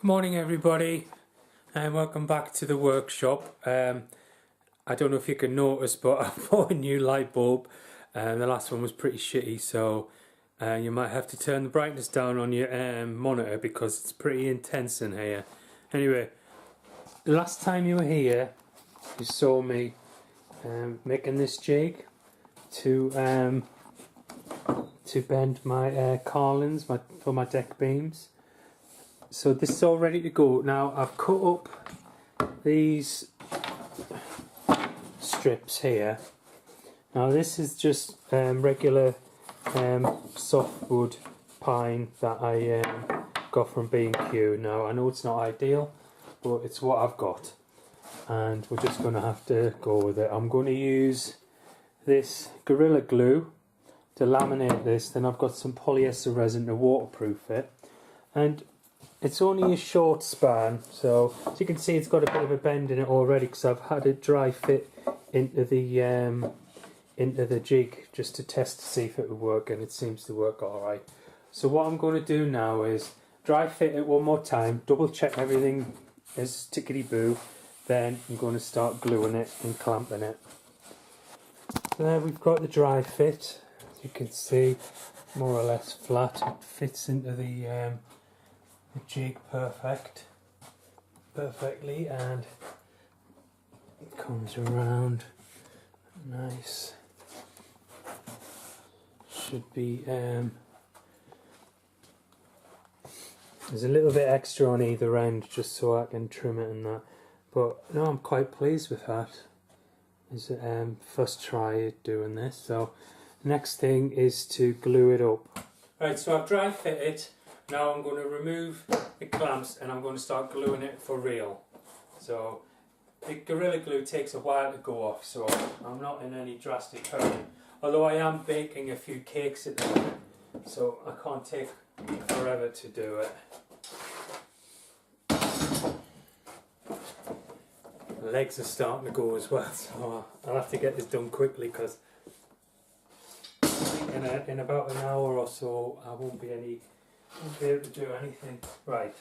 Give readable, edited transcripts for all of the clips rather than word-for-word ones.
Morning everybody, and welcome back to the workshop. I don't know if you can notice, but I bought a new light bulb. The last one was pretty shitty, so you might have to turn the brightness down on your monitor because it's pretty intense in here. Anyway, the last time you were here, you saw me making this jig to bend my Carlins for my deck beams. So this is all ready to go. Now I've cut up these strips here. Now this is just regular softwood pine that I got from B&Q. Now I know it's not ideal, but it's what I've got, and we're just going to have to go with it. I'm going to use this Gorilla Glue to laminate this. Then I've got some polyester resin to waterproof it, and it's only a short span, so as you can see it's got a bit of a bend in it already because I've had it dry fit into the jig just to test to see if it would work, and it seems to work alright. So what I'm going to do now is dry fit it one more time, double check everything is tickety-boo, then I'm going to start gluing it and clamping it. There we've got the dry fit, as you can see, more or less flat. It fits into the jig perfectly, and it comes around nice. Should be there's a little bit extra on either end just so I can trim it and that, but no, I'm quite pleased with that. It's first try at doing this. So next thing is to glue it up. Right, so I've dry fit it. Now I'm going to remove the clamps and I'm going to start gluing it for real. So the Gorilla Glue takes a while to go off, so I'm not in any drastic hurry. Although I am baking a few cakes at the moment, so I can't take forever to do it. The legs are starting to go as well, so I'll have to get this done quickly because in about an hour or so I won't be able to do anything. Right.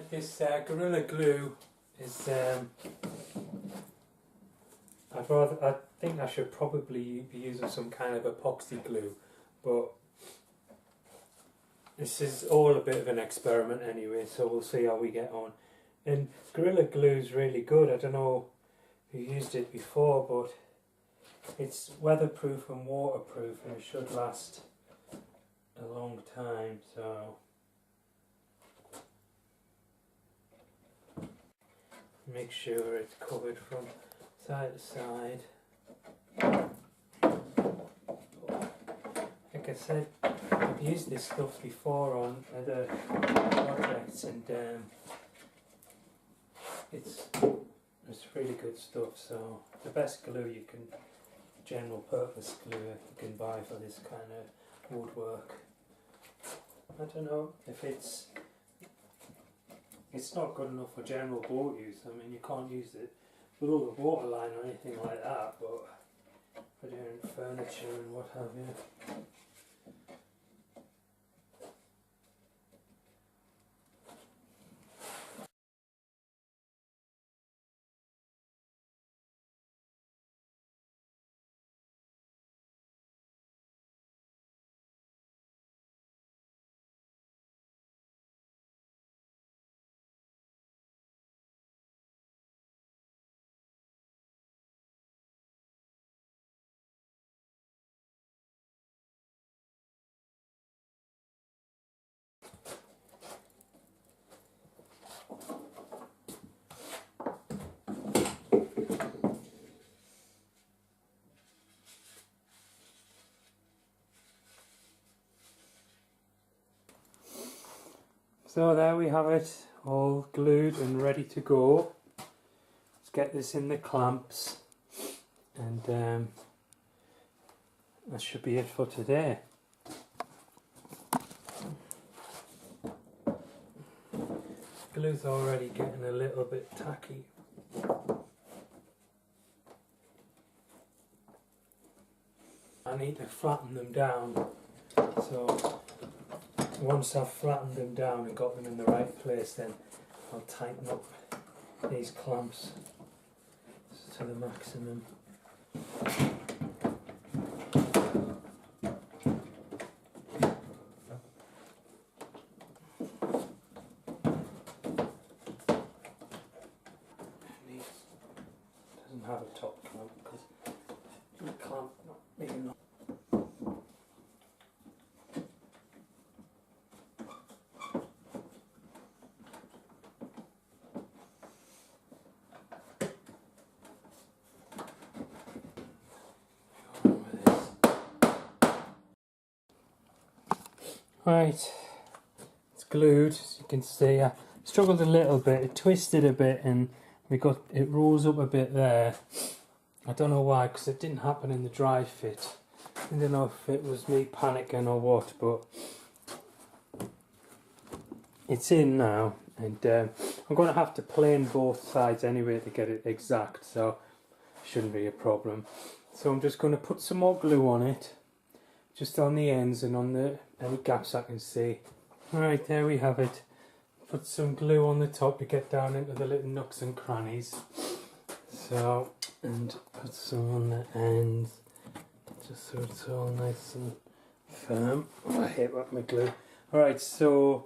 This Gorilla Glue is, I think I should probably be using some kind of epoxy glue, but this is all a bit of an experiment anyway, so we'll see how we get on. And Gorilla Glue is really good. I don't know if you used it before, but it's weatherproof and waterproof, and it should last a long time. So make sure it's covered from side to side. Like I said, I've used this stuff before on other projects, and it's really good stuff. So the best glue you can, general purpose glue you can buy for this kind of woodwork. I don't know if it's not good enough for general boat use. I mean, you can't use it below the waterline or anything like that, but for doing furniture and what have you. So there we have it, all glued and ready to go. Let's get this in the clamps, and that should be it for today. Glue's already getting a little bit tacky. I need to flatten them down, so once I've flattened them down and got them in the right place, then I'll tighten up these clamps to the maximum. Doesn't have a top clamp because the clamp not big enough. Right, it's glued, as you can see. I struggled a little bit, it twisted a bit, and it rose up a bit there. I don't know why, because it didn't happen in the dry fit. I don't know if it was me panicking or what, but it's in now, and I'm going to have to plane both sides anyway to get it exact, so it shouldn't be a problem. So I'm just going to put some more glue on it, just on the ends and on any gaps I can see. Alright, there we have it. Put some glue on the top to get down into the little nooks and crannies. So, and put some on the ends, just so it's all nice and firm. Oh, I hate that, my glue. Alright, so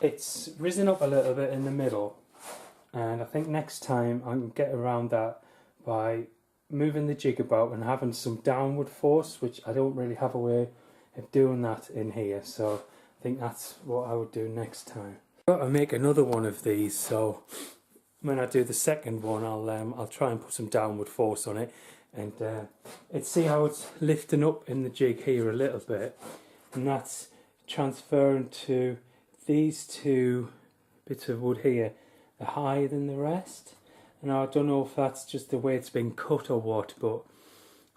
it's risen up a little bit in the middle, and I think next time I can get around that by moving the jig about and having some downward force, which I don't really have a way of doing that in here, so I think that's what I would do next time. I've got to make another one of these, so when I do the second one I'll try and put some downward force on it, and see how it's lifting up in the jig here a little bit, and that's transferring to these two bits of wood here are higher than the rest. And I don't know if that's just the way it's been cut or what, but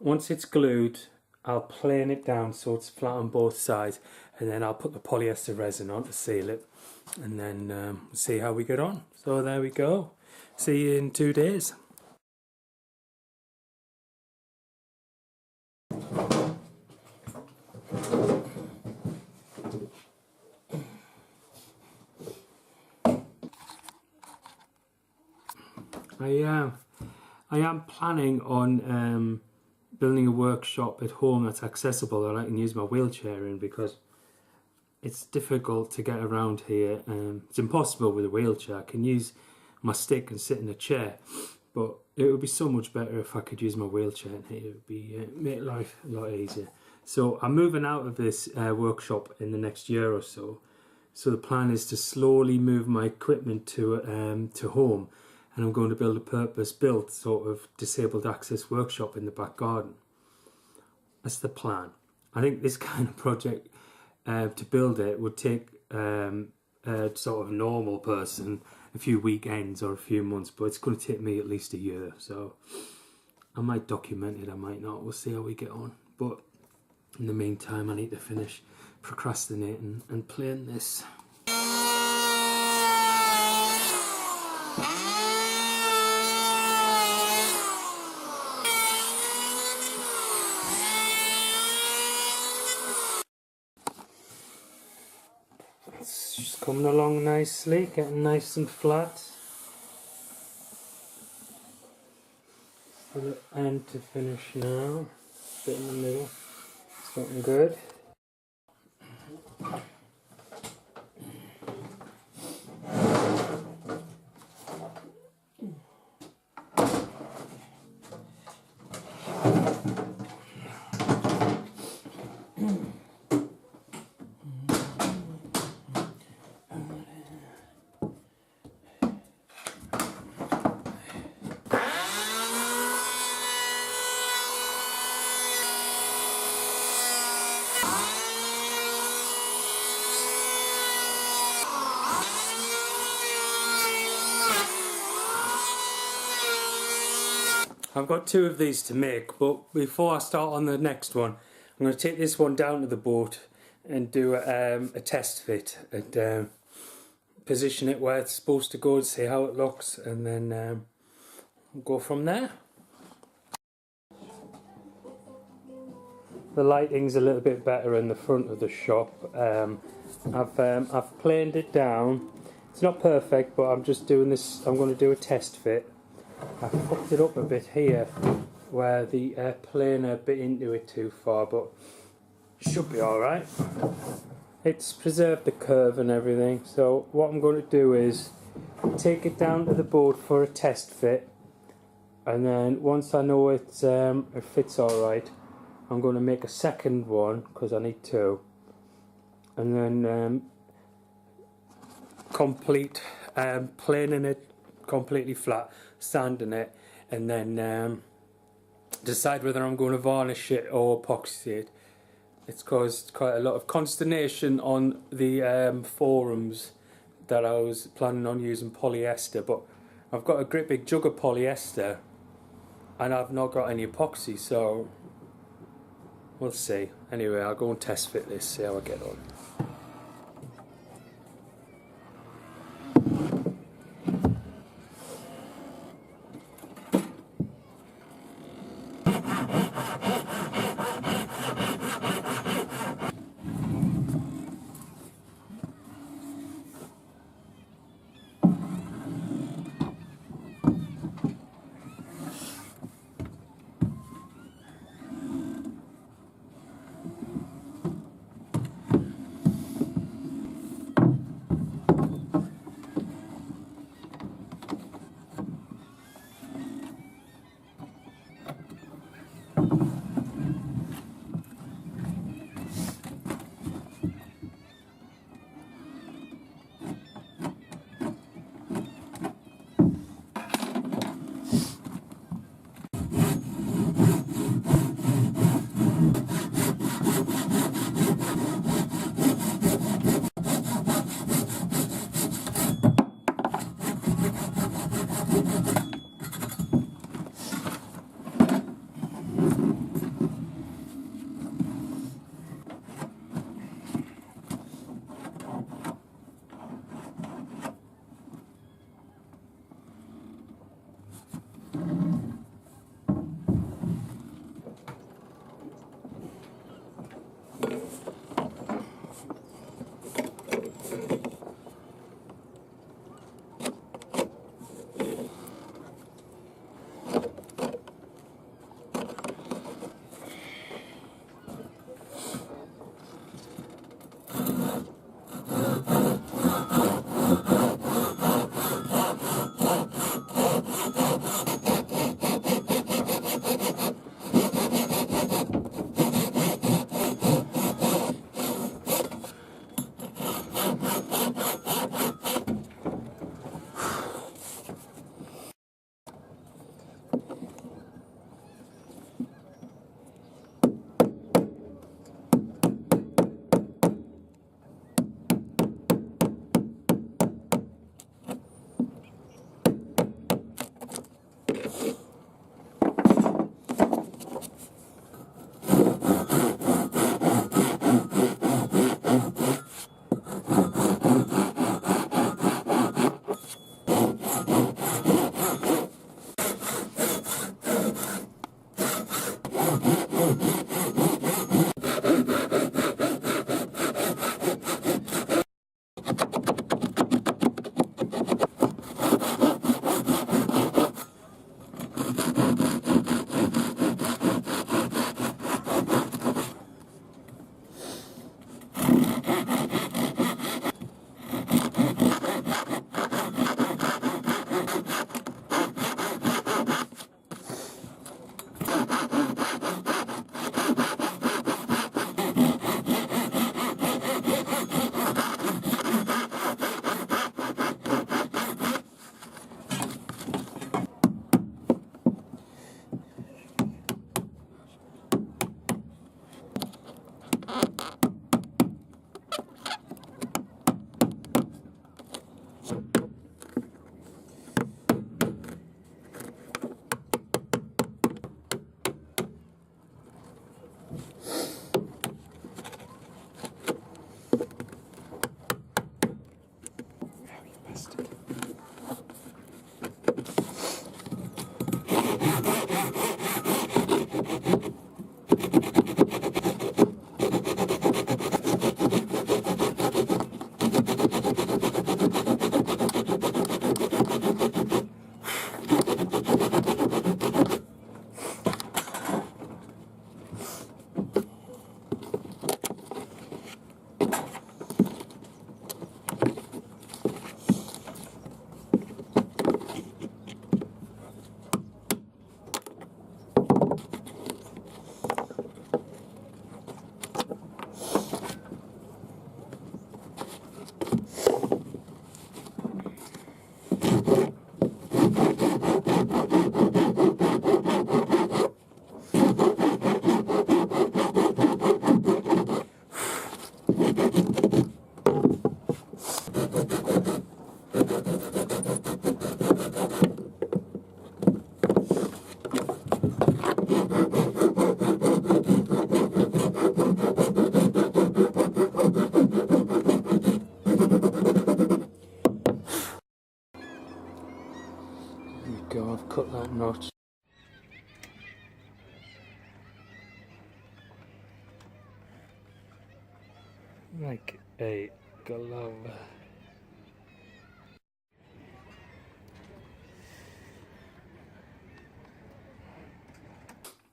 once it's glued, I'll plane it down so it's flat on both sides, and then I'll put the polyester resin on to seal it, and then see how we get on. So there we go. See you in 2 days. I am planning on building a workshop at home that's accessible that I can use my wheelchair in, because it's difficult to get around here. It's impossible with a wheelchair. I can use my stick and sit in a chair, but it would be so much better if I could use my wheelchair in here. It would be make life a lot easier. So I'm moving out of this workshop in the next year or so. So the plan is to slowly move my equipment to home, and I'm going to build a purpose-built sort of disabled access workshop in the back garden. That's the plan. I think this kind of project, to build it, would take a sort of normal person a few weekends or a few months, but it's going to take me at least a year. So I might document it, I might not. We'll see how we get on. But in the meantime, I need to finish procrastinating and playing this. It's just coming along nicely, getting nice and flat. For the end to finish now, bit in the middle, it's looking good. I've got 2 of these to make, but before I start on the next one, I'm going to take this one down to the boat and do a test fit and position it where it's supposed to go to see how it looks, and then go from there. The lighting's a little bit better in the front of the shop. I've planed it down. It's not perfect, but I'm just doing this. I'm going to do a test fit. I fucked it up a bit here, where the planer bit into it too far, but it should be all right. It's preserved the curve and everything. So what I'm going to do is take it down to the boat for a test fit, and then once I know it fits all right, I'm going to make a second one, because I need 2, and then complete planing it completely flat, sanding it, and then decide whether I'm going to varnish it or epoxy it. It's caused quite a lot of consternation on the forums that I was planning on using polyester, but I've got a great big jug of polyester and I've not got any epoxy, so we'll see. Anyway, I'll go and test fit this, see how I get on. Go, I've cut that notch. Like a glove.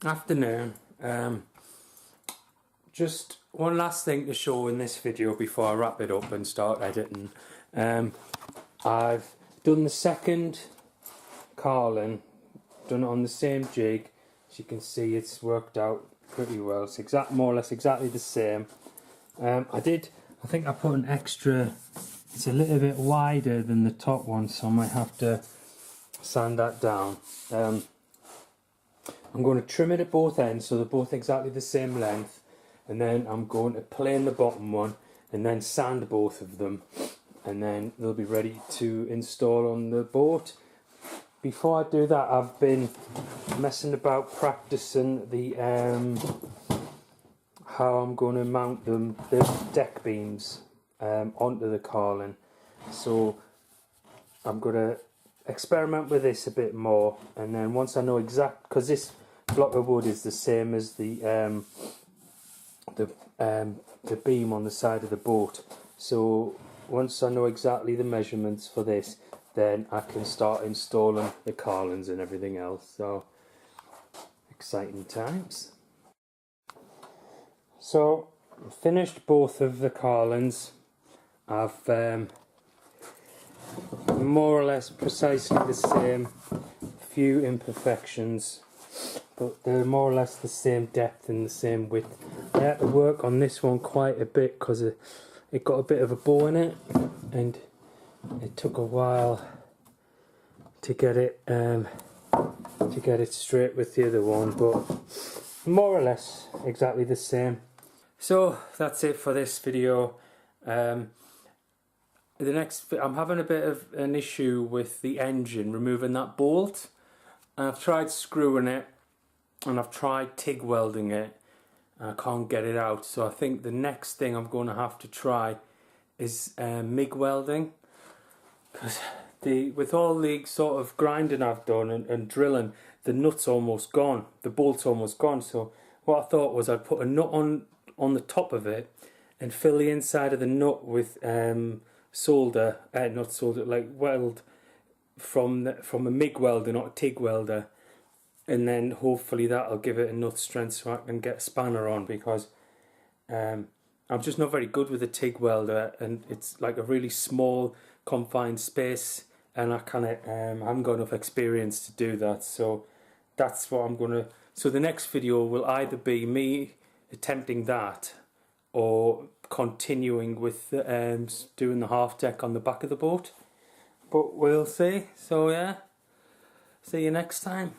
Afternoon. Just one last thing to show in this video before I wrap it up and start editing. I've done the second Carlin, done it on the same jig. As you can see, it's worked out pretty well. It's more or less exactly the same. I think I put an extra, it's a little bit wider than the top one, so I might have to sand that down. I'm going to trim it at both ends so they're both exactly the same length, and then I'm going to plane the bottom one and then sand both of them, and then they'll be ready to install on the boat. Before I do that, I've been messing about practicing the how I'm going to mount the deck beams onto the Carlin. So I'm going to experiment with this a bit more, and then once I know because this block of wood is the same as the beam on the side of the boat, so once I know exactly the measurements for this, then I can start installing the Carlins and everything else. So exciting times. So finished both of the Carlins. I've more or less precisely the same, few imperfections, but they're more or less the same depth and the same width. I had to work on this one quite a bit because it got a bit of a bow in it, and it took a while to get it straight with the other one, but more or less exactly the same. So that's it for this video. I'm having a bit of an issue with the engine, removing that bolt. I've tried screwing it and I've tried TIG welding it, and I can't get it out. So I think the next thing I'm going to have to try is MIG welding, because with all the sort of grinding I've done and drilling, the nut's almost gone, the bolt's almost gone. So what I thought was I'd put a nut on the top of it and fill the inside of the nut with solder, not solder, like weld from a MIG welder, not a TIG welder, and then hopefully that'll give it enough strength so I can get a spanner on, because I'm just not very good with a TIG welder, and it's like a really small confined space, and I haven't got enough experience to do that. So that's what I'm gonna. So the next video will either be me attempting that, or continuing with doing the half deck on the back of the boat. But we'll see. So yeah, see you next time.